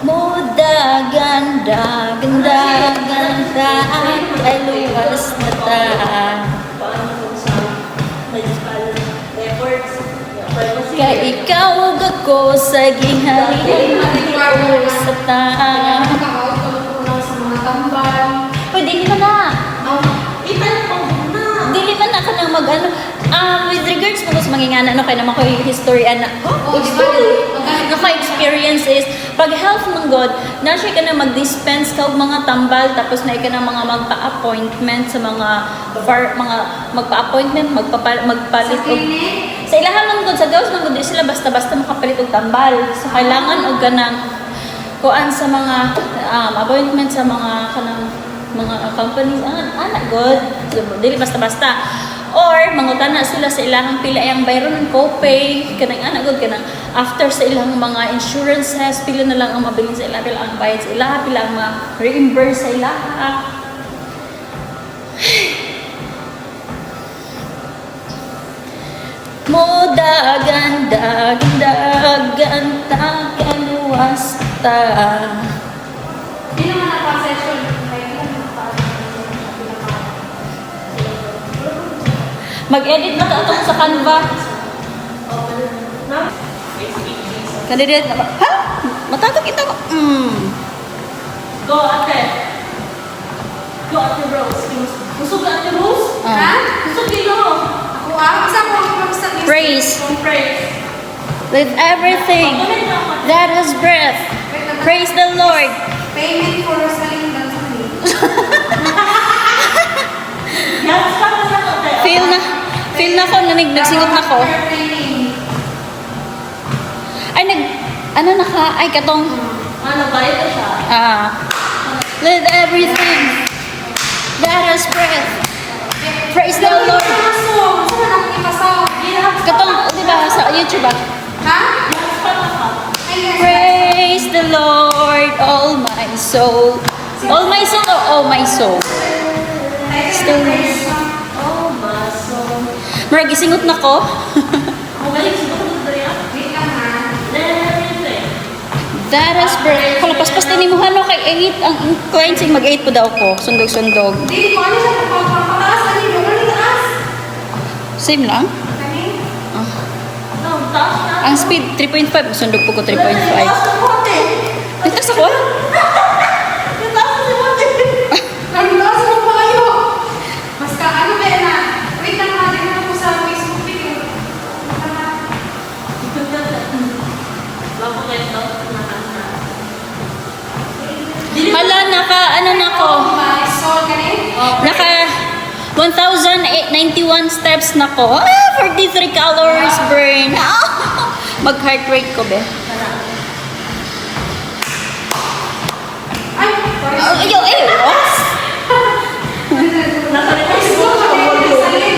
Moda, ganda, ganda, ganda, ay luwas na ta. Kaya ikaw ako sa ginharin sa ta. Pwede naman na. Dili man na ka nang mag-ano. With regards mo sa mangingana, no, kaya naman ko yung history, experience is, pag health mong God, na siya ka na mag-dispense ka mga tambal, tapos na ka na mga magpa-appointment sa mga magpa-appointment, magpalit og sa ilahan mong God, sa gawas mong God, sila basta-basta makapalit og tambal. So, kailangan og ganang kuan sa mga appointment sa mga kanang mga companies, God, dili basta-basta. Or mangutana sila sa ilang pila ang bayron ng copay kanang God kanang after sa ilang mga insurances pila na lang ang mabilin sa ilang, pila ang bayad sa ilang, pila ang ma-reimburse sa ilang. Moda, ganda, ganda, ganda, kaluwasta. Hindi naman naka-session. Mag-edit na ito sa Canva. Kandidat na ba? Ha? Matatak kita ko. Go, ate. Go, ate Rose. Busog ka, ate Rose? Ha? Busog kilo. Ako basta ko sa Praise. Praise. With everything that has breath. Praise the Lord. Payment for Rosaline Danzani. Yes, para sa ate. Feel na ko, nagsingot na ko. Ay, katong, Bayad na siya. let everything that has breath. Praise the Lord. Katong, di ba, sa YouTube ba? Ha? Praise the Lord, all my soul. All my soul or all my soul? Still Oh, maso. Marag isingot na ko. Okay, siguro na ito yan. Wait lang ha. Everything. That is breath. Kala, paspas din mo hano kay 8. Ang client sing mag-8 po daw ko. Sundog-sundog. Hindi ko ano siya papataas kanino. Ano taas? Same lang. Kani? No, taas na. Ang speed 3.5. Sundog po ko 3.5. Taas na po, ate. Ito sa ko? Taas na po, ate. Nalulas mo pa kayo. Mas ka ano ba na? Wait lang ha. Tingnan ako sa Facebook video. Bago kayo ito. Hala, ano na ko. Oh my soul kani? Naka 1,091 steps na ko. 43 calories burn. Mag-heart rate ko, be. Ay, sorry. What? Nasa rin Ay, ako siguro sa kami volume. salin.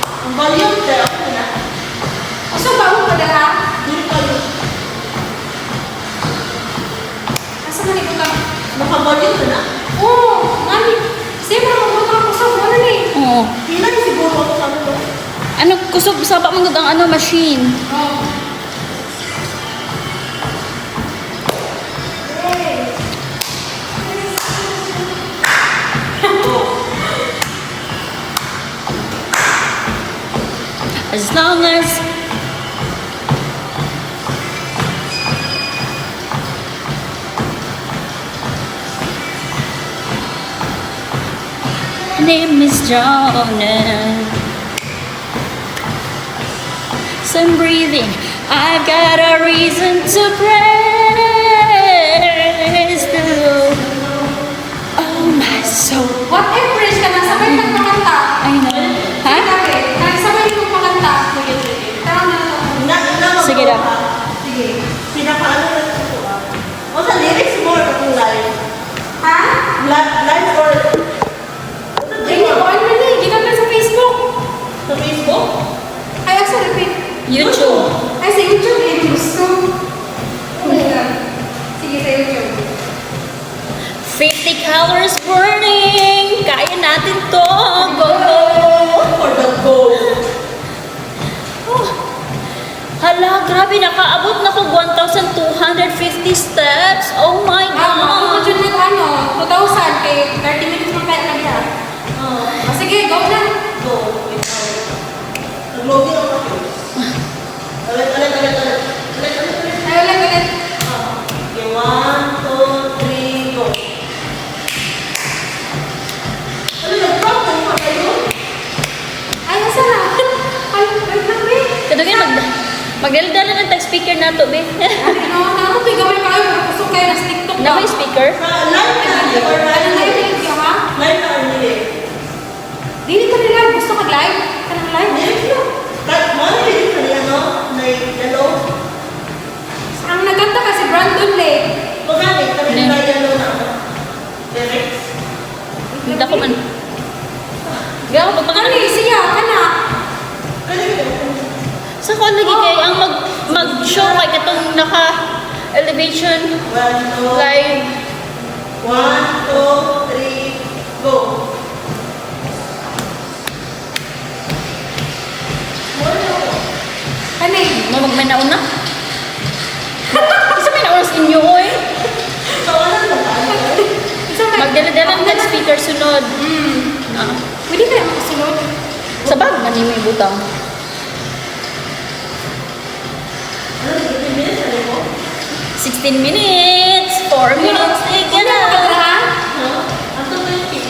Ang volume, pero ako na. Gusto ba mo padala? Dito. Asa man ikutan? Naka-volume ka na? Oo, nani. Siyempre magbuto ako sa muna ni. Oo. Ilan siguro ako sa ano? Ano, kusog, saba mangod ang machine. Oo. As long as name is Jonah. So I'm breathing. I've got a reason to praise the Lord. Oh my soul. What average ka na? Sabay kang makanta. I know. Ha? Sabi, kahit sabay kang makanta. Tara na ito. Sige daw. Sige. Pinapaano na ito ah. O sa lyrics mo, itong live. Ha? Live or Ay, hindi ko ano na eh. Ginamit sa Facebook. sa Facebook? Ay, asa repeat. YouTube. Ay, sa YouTube eh. Gusto. Sige, sa YouTube. 50 calories burning. Kaya natin to. Go! For the goal. Oh. Hala, grabe. Grabe, nakaabot na ko 1,250 steps. Oh my Ako God. dyan ng ano, 2,000 kay 30 minutes man kaya na diya. Sige, go na. Go. Nag-login ako. Ulit. Ay, ulit. Okay, 1, 2, 3, go. Ano nag-problem pa kayo? Ay, asa na? Ay, wait lang, be. Kadugin, magdala ng tag-speaker na to, be. Ano, gamay kayo, pero kusog kayo na sa TikTok Na may speaker? Live na hindi or Ano na live? yung video, ha? Live na or hindi? Dili ka nila, gusto mag-live? Kanang live? Live na. Kahit mo, hindi ka niya, no? Yellow. Ang nagkanta kasi Brandon Lake. Magamit, kami na yellow na. Direct. Hindi ako man. Hindi ako Ano siya, kana? Sa ko lagi kay ang mag-show kay katong naka-elevation 1, 2, live. 1, 2, 3, go. Kani? Mo magmay na una. Isa may nauna sa inyo, oy. So, ano ba? Isa may... Magdala-dala ng tag-speaker sunod. Ah. Pwede kaya makasunod? Sa bag man yung may butang. Ano, 15 minutes, ano mo? 16 minutes, 4 minutes, Ano na ha? No? Ang 20.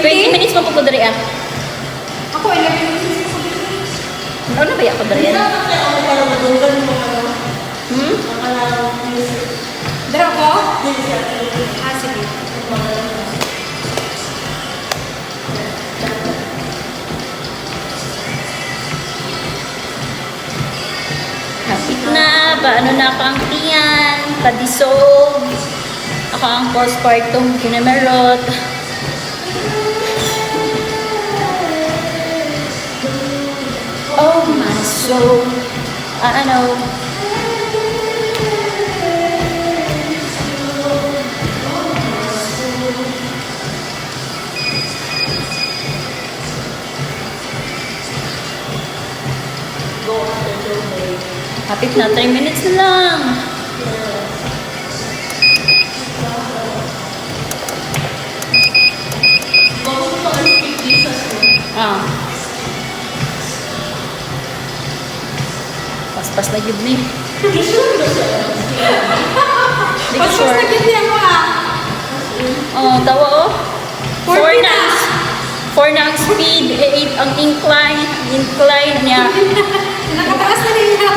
20 minutes mo po dari ah. Ako, 11 minutes. Ano na ba ako dari? Hindi na kasi ako para madunggan mo ano. Hmm? Ang alam music. Dara ko? Hindi siya. Ah, sige. Kapit na, paano na ako ang tiyan, padisog. Ako ang postpartum kinamerot. Oh my soul, I know. Go after your day. Kapit na, 3 minutes na lang. Bago ko pa ang speak Jesus mo. Ah. Paspas na yun ni. Sure ba siya? Hindi ko Pag sure. na gid niya ko ah. Oh, tawa oh. 4 40 na. na. 4 na ang speed, 8 ang incline. Incline niya. Nakataas na niya.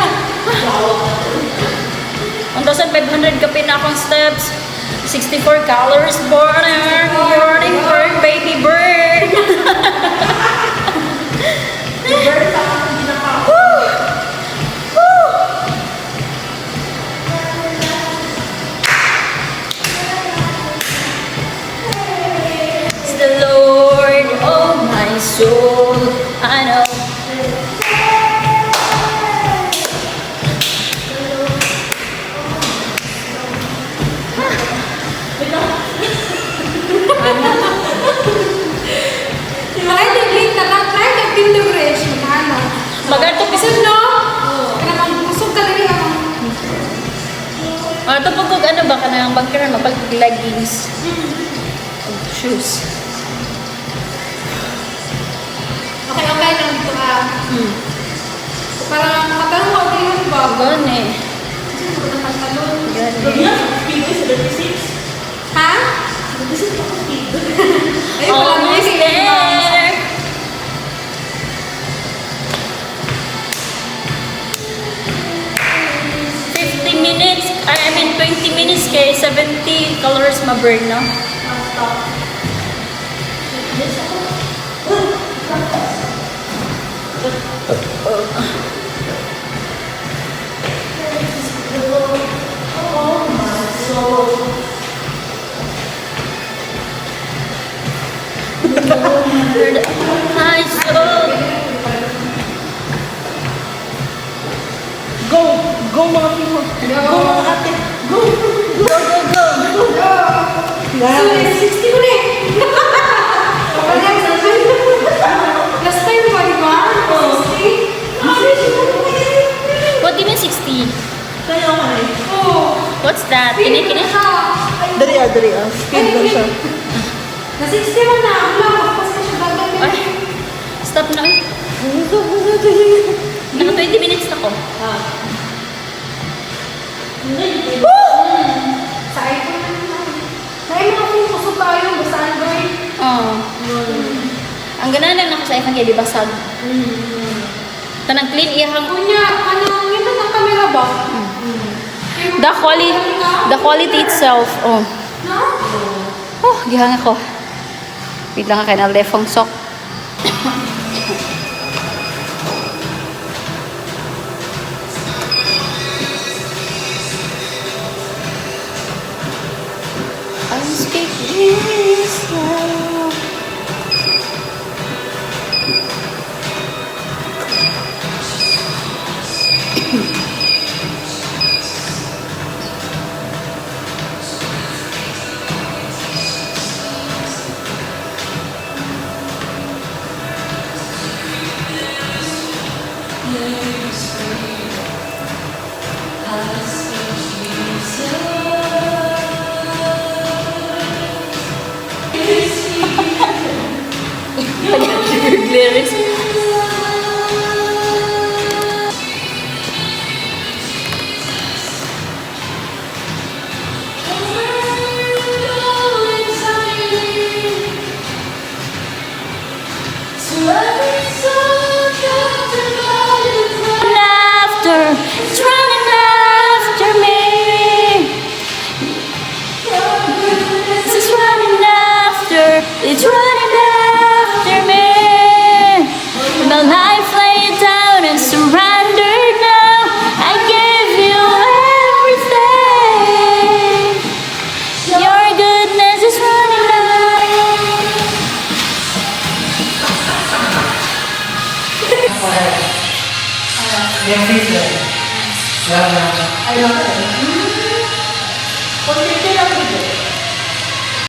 1,500 kapin na akong steps. 64 calories burner. Burning burn, baby burn. Bird pa ako ginaka. It's the Lord, oh my soul. I know. Ay, nag-late na lang. Try ka pinag-reach. Ano? Maganto Kasi kasi. no? Kanang busog ka rin ako. Ito po kung ano ba ka na magkaroon mapag leggings. Shoes. Okay lang dito ah. Hmm. Parang makatanong ko din yung ba? Gone eh. Kasi ko na pantalon. Gone Sabi eh. na, speak ko sa 36. Ha? 36 ako speak. Ayun pala, Almost may there. Minutes, I mean 20 minutes kay 70 calories ma-burn, no? My soul. Go! Go mga people! Go mga ate! Go! Go, go, go. So, 60 ko na eh. Last time ba, di ba? 60? 360. Kaya ako na eh. Oo. What's that? Speed Kini? na siya. Ay, Dali ah. Speed lang siya. na 60 man na. Wala, mas na siya gagawin. Ay, stop na. Ay, naka 20 minutes na ko. Sa iPhone na naman. Dahil mga kung kusog tayo, basta Android. Oo. Ang ganahan lang ako sa iPhone kaya di basag. Tanang clean iyahang Kunya, ano, yun ang camera ba? the quality itself. Oh. No? Oh, gihang ako. Wait lang ka kay Naldefong sok. I speak this love. Lyrics. Laughter, it's running after me. This is running after, it's running after me. My life laid down and surrendered now. I gave you everything. Your goodness is running out. Ayun. Konti lang dito.